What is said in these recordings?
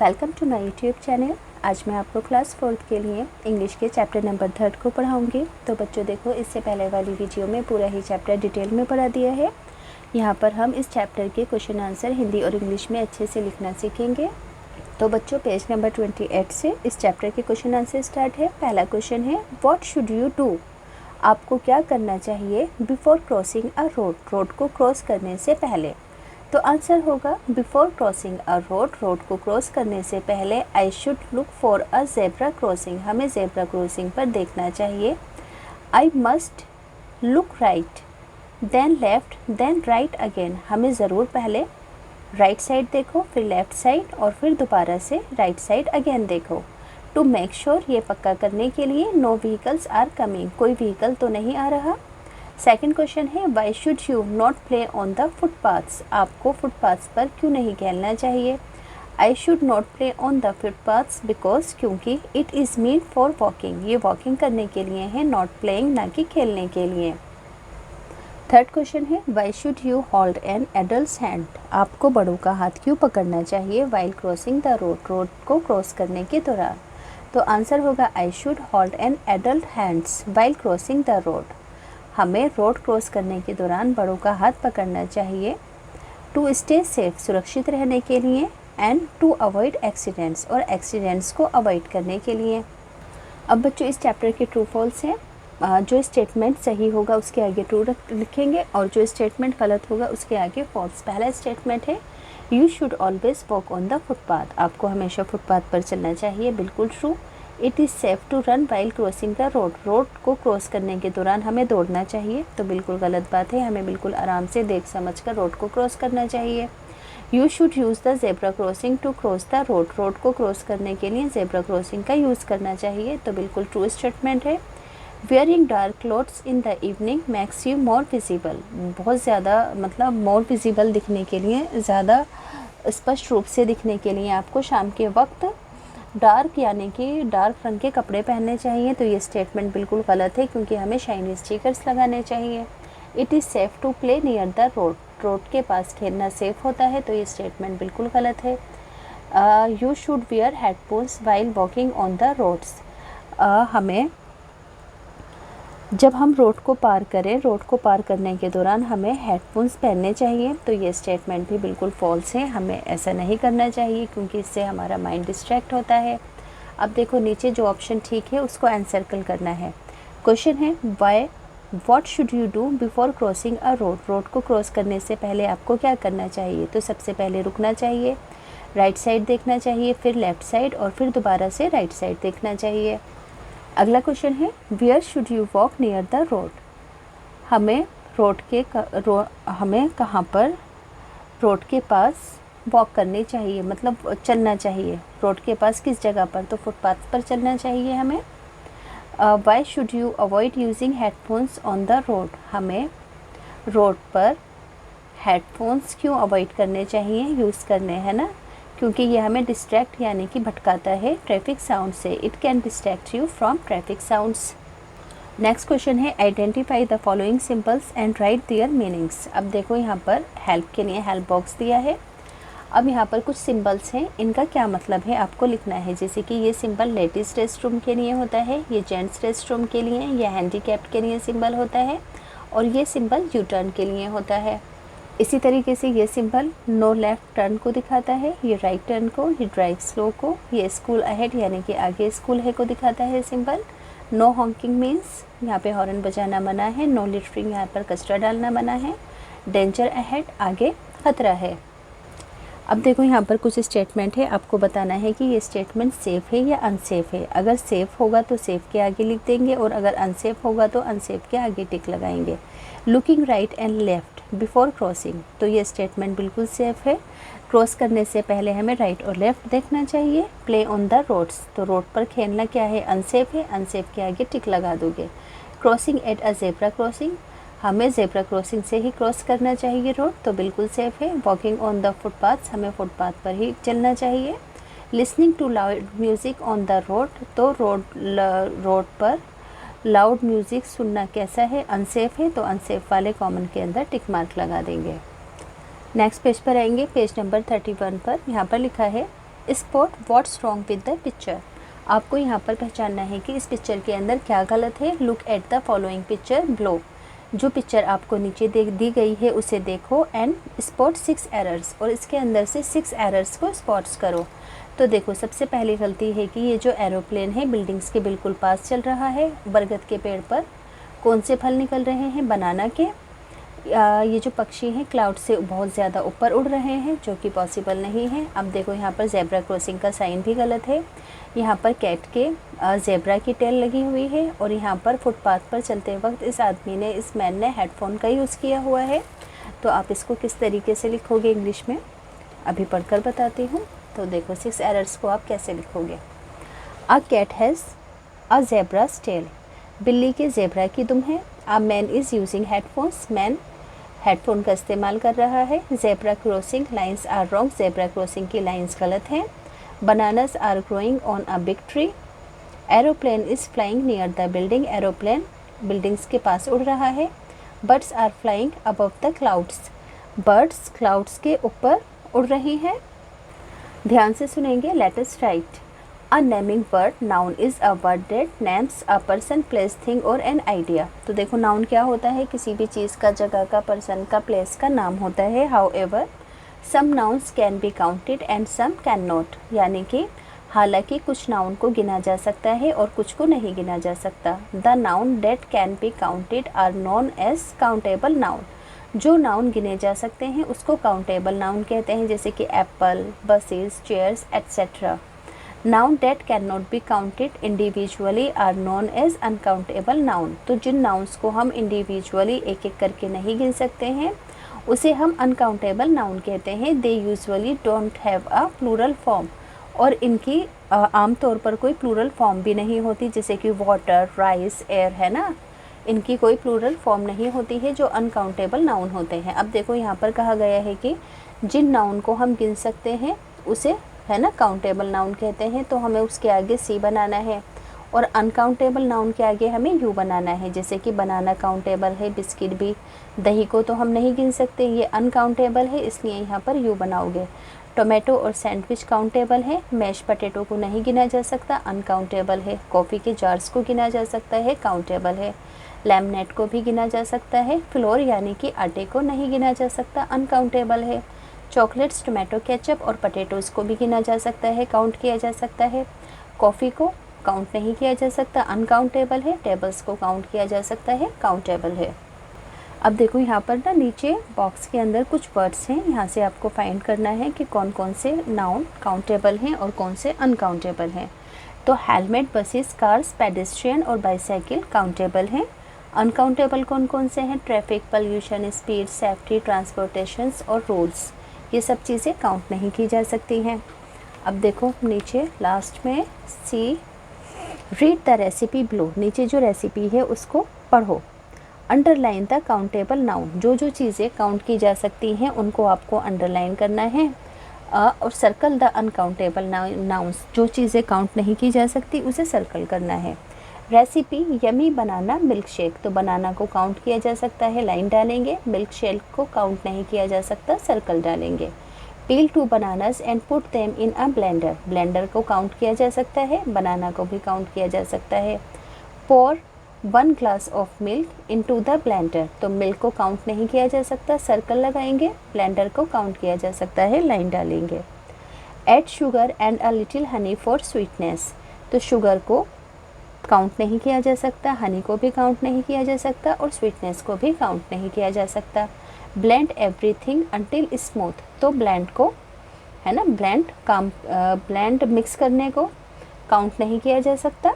Welcome to my YouTube channel. आज मैं आपको क्लास 4th के लिए इंग्लिश के चैप्टर नंबर 3 को पढ़ाऊंगी। तो बच्चों देखो, इससे पहले वाली वीडियो में पूरा ही चैप्टर डिटेल में पढ़ा दिया है। यहाँ पर हम इस चैप्टर के क्वेश्चन आंसर हिंदी और इंग्लिश में अच्छे से लिखना सीखेंगे। तो बच्चों पेज नंबर 28 से इस चैप्टर के क्वेश्चन आंसर स्टार्ट है। पहला क्वेश्चन है, व्हाट शुड यू डू? आपको क्या करना चाहिए before crossing a road? Road को क्रॉस करने से पहले। तो आंसर होगा before crossing a road, road को क्रॉस करने से पहले I should look for a zebra crossing, हमें ज़ेब्रा क्रॉसिंग पर देखना चाहिए। I must look right then left then right again, हमें ज़रूर पहले राइट साइड देखो, फिर लेफ़्ट साइड और फिर दोबारा से राइट साइड अगेन देखो। टू मेक श्योर, ये पक्का करने के लिए नो व्हीकल्स आर कमिंग, कोई व्हीकल तो नहीं आ रहा। सेकंड क्वेश्चन है, why should you not play on the footpaths? आपको फुटपाथ्स पर क्यों नहीं खेलना चाहिए? I should not play on the footpaths because, क्योंकि it is mean for walking, ये वॉकिंग करने के लिए है, नॉट प्लेइंग ना कि खेलने के लिए। थर्ड क्वेश्चन है, why should you hold N adults hand? आपको बड़ों का हाथ क्यों पकड़ना चाहिए while crossing the road, road को क्रॉस करने के दौरान? तो आंसर होगा I should hold N adult hands while crossing the road, हमें रोड क्रॉस करने के दौरान बड़ों का हाथ पकड़ना चाहिए। टू स्टे सेफ, सुरक्षित रहने के लिए, एंड टू अवॉइड एक्सीडेंट्स, और एक्सीडेंट्स को अवॉइड करने के लिए। अब बच्चों इस चैप्टर के ट्रू फॉल्स हैं। जो स्टेटमेंट सही होगा उसके आगे ट्रू लिखेंगे और जो स्टेटमेंट गलत होगा उसके आगे फॉल्स। पहला स्टेटमेंट है, you should always walk on the footpath, आपको हमेशा फुटपाथ पर चलना चाहिए, बिल्कुल true. It is safe to run while crossing the road, road को क्रॉस करने के दौरान हमें दौड़ना चाहिए, तो बिल्कुल गलत बात है, हमें बिल्कुल आराम से देख समझ कर रोड को क्रॉस करना चाहिए। You should use the zebra crossing to cross the road, road को क्रॉस करने के लिए ज़ेब्रा क्रॉसिंग का यूज़ करना चाहिए, तो बिल्कुल ट्रू स्टेटमेंट है। Wearing dark clothes in the evening max you more visible, बहुत ज़्यादा मतलब मोर विजिबल दिखने के लिए, ज़्यादा स्पष्ट रूप से दिखने के लिए आपको शाम के वक्त डार्क यानी कि डार्क रंग के कपड़े पहनने चाहिए, तो ये स्टेटमेंट बिल्कुल गलत है क्योंकि हमें शाइनी स्टिकर्स लगाने चाहिए। It is safe to play near the road, road के पास खेलना सेफ़ होता है, तो ये स्टेटमेंट बिल्कुल गलत है। You should wear headphones while walking on the roads, हमें जब हम रोड को पार करें, रोड को पार करने के दौरान हमें हेडफोन्स पहनने चाहिए, तो ये स्टेटमेंट भी बिल्कुल फॉल्स है, हमें ऐसा नहीं करना चाहिए क्योंकि इससे हमारा माइंड डिस्ट्रैक्ट होता है। अब देखो नीचे जो ऑप्शन ठीक है उसको एनसर्कल करना है। क्वेश्चन है, why what should you do before crossing a road? Road को क्रॉस करने से पहले आपको क्या करना चाहिए? तो सबसे पहले रुकना चाहिए, राइट साइड देखना चाहिए, फिर लेफ़्ट साइड और फिर दोबारा से राइट साइड देखना चाहिए। अगला क्वेश्चन है, where should you walk near the road? हमें हमें कहाँ पर रोड के पास वॉक करनी चाहिए, मतलब चलना चाहिए, रोड के पास किस जगह पर? तो फुटपाथ पर चलना चाहिए हमें। Y should you avoid using headphones on the road? हमें रोड पर हेडफोन्स क्यों अवॉइड करने चाहिए, यूज़ करने, है ना? क्योंकि ये हमें डिस्ट्रैक्ट यानी कि भटकाता है ट्रैफिक साउंड से, it can distract you from traffic sounds. Next question है, identify the following symbols and write their meanings. अब देखो यहाँ पर हेल्प के लिए हेल्प बॉक्स दिया है। अब यहाँ पर कुछ सिंबल्स हैं, इनका क्या मतलब है आपको लिखना है। जैसे कि ये सिंबल लेडीज़ रेस्ट रूम के लिए होता है, ये जेंट्स रेस्ट रूम के लिए, ये हैंडीकैप्ड के लिए सिंबल होता है, और ये सिंबल यू टर्न के लिए होता है। इसी तरीके से ये सिंबल नो लेफ़्ट टर्न को दिखाता है, ये राइट टर्न को, ये ड्राइव स्लो को, ये स्कूल अहेड यानी कि आगे स्कूल है को दिखाता है सिंबल। नो हॉकिंग मीन्स यहाँ पे हॉर्न बजाना मना है, नो लिटरिंग यहाँ पर कचरा डालना मना है, डेंजर अहेड आगे खतरा है। अब देखो यहाँ पर कुछ स्टेटमेंट है, आपको बताना है कि ये स्टेटमेंट सेफ़ है या अनसेफ है। अगर सेफ़ होगा तो सेफ़ के आगे लिख देंगे और अगर अनसेफ होगा तो अनसेफ के आगे टिक लगाएंगे। Looking right and left before crossing, तो ये स्टेटमेंट बिल्कुल सेफ़ है, क्रॉस करने से पहले हमें राइट और लेफ़्ट देखना चाहिए। प्ले ऑन द रोड्स, तो रोड पर खेलना क्या है, अनसेफ है, अनसेफ के आगे टिक लगा दोगे। Crossing at a zebra crossing, हमें ज़ेब्रा क्रॉसिंग से ही क्रॉस करना चाहिए रोड, तो बिल्कुल सेफ़ है। वॉकिंग ऑन द फुटपाथ्स, हमें फुटपाथ पर ही चलना चाहिए। Listening to loud music on the road, तो रोड पर लाउड म्यूज़िक सुनना कैसा है, अनसेफ है, तो अनसेफ वाले कॉमन के अंदर टिक मार्क लगा देंगे। नेक्स्ट पेज पर आएंगे, पेज नंबर 31 पर। यहाँ पर लिखा है, spot what's wrong with the picture. आपको यहाँ पर पहचानना है कि इस पिक्चर के अंदर क्या गलत है। Look at the following picture below. जो पिक्चर आपको नीचे दी गई है उसे देखो एंड स्पॉट 6 एरर्स, और इसके अंदर से 6 एरर्स को स्पॉट्स करो। तो देखो, सबसे पहली गलती है कि ये जो एरोप्लेन है बिल्डिंग्स के बिल्कुल पास चल रहा है। बरगद के पेड़ पर कौन से फल निकल रहे हैं? बनाना के। ये जो पक्षी हैं क्लाउड से बहुत ज़्यादा ऊपर उड़ रहे हैं, जो कि पॉसिबल नहीं है। अब देखो, यहाँ पर ज़ेब्रा क्रॉसिंग का साइन भी गलत है। यहाँ पर कैट के ज़ेब्रा की टेल लगी हुई है, और यहाँ पर फुटपाथ पर चलते वक्त इस मैन ने हेडफोन का यूज़ किया हुआ है। तो आप इसको किस तरीके से लिखोगे इंग्लिश में, अभी पढ़कर बताती हूँ। तो देखो, 6 एरर्स को आप कैसे लिखोगे। A cat has a zebra's tail. बिल्ली के ज़ेब्रा की दुम है। A man is using headphones. Man headphone का इस्तेमाल कर रहा है। Zebra crossing lines are wrong. Zebra crossing की लाइन्स गलत हैं। Bananas are growing on a big tree. Aeroplane is flying near the building. Aeroplane buildings के पास उड़ रहा है। Birds are flying above the clouds. Birds clouds के ऊपर उड़ रही हैं। ध्यान से सुनेंगे। Let us right. A naming word. Noun is a word that names a person, place, thing और एन आइडिया। तो देखो, नाउन क्या होता है? किसी भी चीज़ का, जगह का, पर्सन का, प्लेस का नाम होता है। However some nouns can be counted and some can not. यानी कि हालांकि कुछ नाउन को गिना जा सकता है और कुछ को नहीं गिना जा सकता। The noun that can be counted are known as countable noun. जो नाउन गिने जा सकते हैं उसको काउंटेबल नाउन कहते हैं, जैसे कि apple, buses, chairs etcetera. Noun that can not be counted individually are known as uncountable noun. तो जिन नाउन्स को हम इंडिविजुअली एक एक करके नहीं गिन सकते हैं उसे हम अनकाउंटेबल नाउन कहते हैं। They usually don't have a plural form. और इनकी आमतौर पर कोई प्लूरल फॉर्म भी नहीं होती, जैसे कि वाटर, राइस, एयर, है ना। इनकी कोई प्लूरल फॉर्म नहीं होती है जो अनकाउंटेबल नाउन होते हैं। अब देखो, यहाँ पर कहा गया है कि जिन नाउन को हम गिन सकते हैं उसे, है ना, काउंटेबल नाउन कहते हैं। तो हमें उसके आगे सी बनाना है, और अनकाउंटेबल नाउन के आगे हमें यू बनाना है। जैसे कि बनाना काउंटेबल है, बिस्किट भी। दही को तो हम नहीं गिन सकते, ये अनकाउंटेबल है, इसलिए यहाँ पर यू बनाओगे। टोमेटो और सैंडविच काउंटेबल है। मैश पटेटो को नहीं गिना जा सकता, अनकाउंटेबल है। कॉफ़ी के जार्स को गिना जा सकता है, काउंटेबल है। लैमनेट को भी गिना जा सकता है। फ्लोर यानी कि आटे को नहीं गिना जा सकता, अनकाउंटेबल है। चॉकलेट्स, टोमेटो केचप और पटेटोज़ को भी गिना जा सकता है, काउंट किया जा सकता है। कॉफ़ी को काउंट नहीं किया जा सकता, अनकाउंटेबल है। टेबल्स को काउंट किया जा सकता है, काउंटेबल है। अब देखो, यहाँ पर ना नीचे बॉक्स के अंदर कुछ वर्ड्स हैं, यहाँ से आपको फाइंड करना है कि कौन कौन से नाउन काउंटेबल हैं और कौन से अनकाउंटेबल हैं। तो हेलमेट, बसेस, कार्स, पेडेस्ट्रियन और बाईसाइकिल काउंटेबल हैं। अनकाउंटेबल कौन कौन से हैं? ट्रैफिक, पॉल्यूशन, स्पीड, सेफ्टी, ट्रांसपोर्टेशंस और रोड्स। ये सब चीज़ें काउंट नहीं की जा सकती हैं। अब देखो नीचे लास्ट में सी, रीड द रेसिपी बिलो। नीचे जो रेसिपी है उसको पढ़ो। Underline the countable noun. जो जो चीज़ें काउंट की जा सकती हैं उनको आपको अंडरलाइन करना है। और सर्कल द अनकाउंटेबल नाउन्स। जो चीज़ें काउंट नहीं की जा सकती उसे सर्कल करना है। रेसिपी यमी बनाना मिल्क शेक। तो बनाना को काउंट किया जा सकता है, लाइन डालेंगे। मिल्क शेक को काउंट नहीं किया जा सकता, सर्कल डालेंगे। पील 2 bananas and put them in a blender. Blender को काउंट किया जा सकता है, बनाना को भी काउंट किया जा सकता है। पोर 1 glass of milk into the blender. तो मिल्क को काउंट नहीं किया जा सकता, सर्कल लगाएंगे। ब्लेंडर को काउंट किया जा सकता है, लाइन डालेंगे। Add sugar and a little Honey for sweetness. तो शुगर को काउंट नहीं किया जा सकता, हनी को भी काउंट नहीं किया जा सकता और स्वीटनेस को भी काउंट नहीं किया जा सकता। Blend everything until smooth. तो ब्लेंड को, है ना, ब्लेंड मिक्स करने को काउंट नहीं किया जा सकता।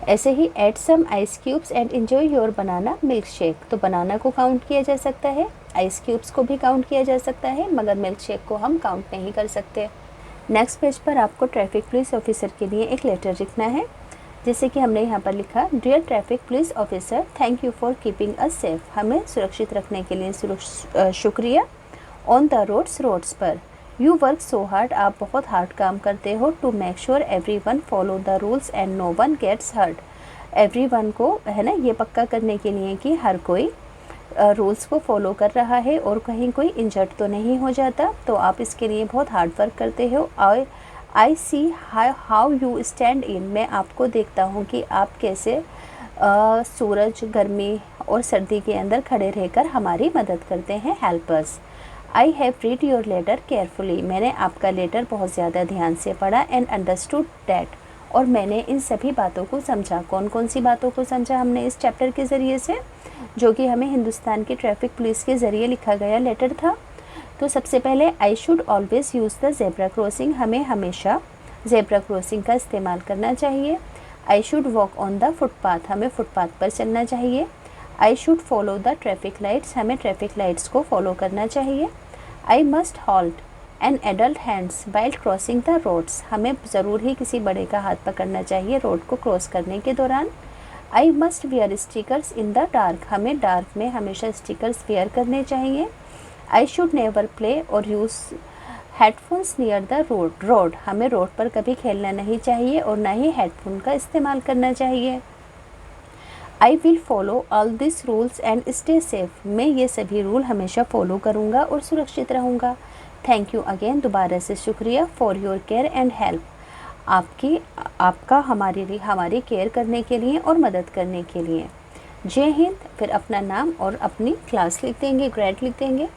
ऐसे ही add some ice cubes and enjoy your banana milk shake. तो बनाना को काउंट किया जा सकता है, आइस क्यूब्स को भी काउंट किया जा सकता है, मगर मिल्क शेक को हम काउंट नहीं कर सकते। नेक्स्ट पेज पर आपको ट्रैफिक पुलिस ऑफिसर के लिए एक लेटर लिखना है। जैसे कि हमने यहाँ पर लिखा, dear traffic police officer, thank you for keeping us safe. हमें सुरक्षित रखने के लिए शुक्रिया। ऑन द रोड्स पर। You work so hard. आप बहुत हार्ड काम करते हो। To make sure everyone follow the rules and no one gets hurt. Everyone को, है ना, ये पक्का करने के लिए कि हर कोई रूल्स को फॉलो कर रहा है और कहीं कोई इंजर्ड तो नहीं हो जाता, तो आप इसके लिए बहुत हार्ड वर्क करते हो। I see how you stand in, मैं आपको देखता हूँ कि आप कैसे सूरज, गर्मी और सर्दी के अंदर खड़े रहकर हमारी मदद करते हैं। Help us. I have read your letter carefully, मैंने आपका लेटर बहुत ज़्यादा ध्यान से पढ़ा। एंड अंडरस्टूड डैट, और मैंने इन सभी बातों को समझा। कौन कौन सी बातों को समझा हमने इस चैप्टर के ज़रिए से, जो कि हमें हिंदुस्तान की ट्रैफिक पुलिस के ज़रिए लिखा गया लेटर था। तो सबसे पहले I should always use the zebra crossing, हमें हमेशा ज़ेब्रा क्रॉसिंग का इस्तेमाल करना चाहिए। I should walk on the footpath, हमें फुटपाथ पर चलना चाहिए। I should follow the traffic lights, हमें ट्रैफिक लाइट्स को फॉलो करना चाहिए। I must hold an adult hands while crossing the roads, हमें ज़रूर ही किसी बड़े का हाथ पकड़ना चाहिए रोड को क्रॉस करने के दौरान। I must where stickers in the dark, हमें डार्क में हमेशा स्टिकर्स वेयर करने चाहिए। आई शुड नेवर प्ले और use headphones near the road, हमें रोड पर कभी खेलना नहीं चाहिए और ना ही हेडफोन का इस्तेमाल करना चाहिए। I will follow all this rules and stay safe, मैं ये सभी रूल हमेशा फॉलो करूँगा और सुरक्षित रहूँगा। थैंक यू अगेन, दोबारा से शुक्रिया। For your care and help, आपका हमारी केयर करने के लिए और मदद करने के लिए। जय हिंद। फिर अपना नाम और अपनी क्लास लिख देंगे, ग्रेड लिख देंगे।